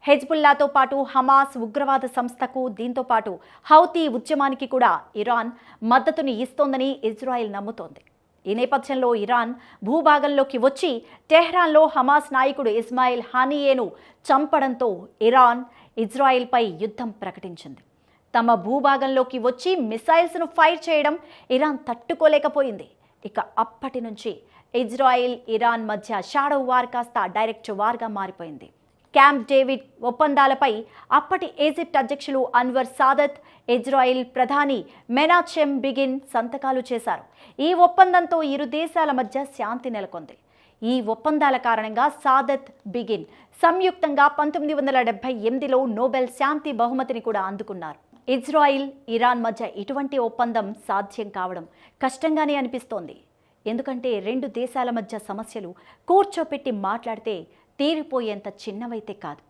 హెజ్బుల్లాతో పాటు హమాస్ ఉగ్రవాద సంస్థకు, దీంతో పాటు హౌతీ ఉద్యమానికి కూడా ఇరాన్ మద్దతుని ఇస్తోందని ఇజ్రాయెల్ నమ్ముతోంది. ఈ నేపథ్యంలో ఇరాన్ భూభాగంలోకి వచ్చి టెహ్రాన్లో హమాస్ నాయకుడు ఇస్మాయిల్ హానియేను చంపడంతో ఇరాన్ ఇజ్రాయెల్పై యుద్ధం ప్రకటించింది. తమ భూభాగంలోకి వచ్చి మిసైల్స్ను ఫైర్ చేయడం ఇరాన్ తట్టుకోలేకపోయింది. ఇక అప్పటి నుంచి ఇజ్రాయెల్ ఇరాన్ మధ్య షాడో వార్ కాస్త డైరెక్ట్ వార్గా మారిపోయింది. క్యాంప్ డేవిడ్ ఒప్పందాలపై అప్పటి ఈజిప్ట్ అధ్యక్షులు అన్వర్ సాదత్, ఇజ్రాయెల్ ప్రధాని మెనాచెమ్ బిగిన్ సంతకాలు చేశారు. ఈ ఒప్పందంతో ఇరు దేశాల మధ్య శాంతి నెలకొంది. ఈ ఒప్పందాల కారణంగా సాదత్, బిగిన్ సంయుక్తంగా 1978లో నోబెల్ శాంతి బహుమతిని కూడా అందుకున్నారు. ఇజ్రాయిల్ ఇరాన్ మధ్య ఇటువంటి ఒప్పందం సాధ్యం కావడం కష్టంగానే అనిపిస్తోంది. ఎందుకంటే రెండు దేశాల మధ్య సమస్యలు కూర్చోపెట్టి మాట్లాడితే తీరిపోయేంత చిన్నవైతే కాదు.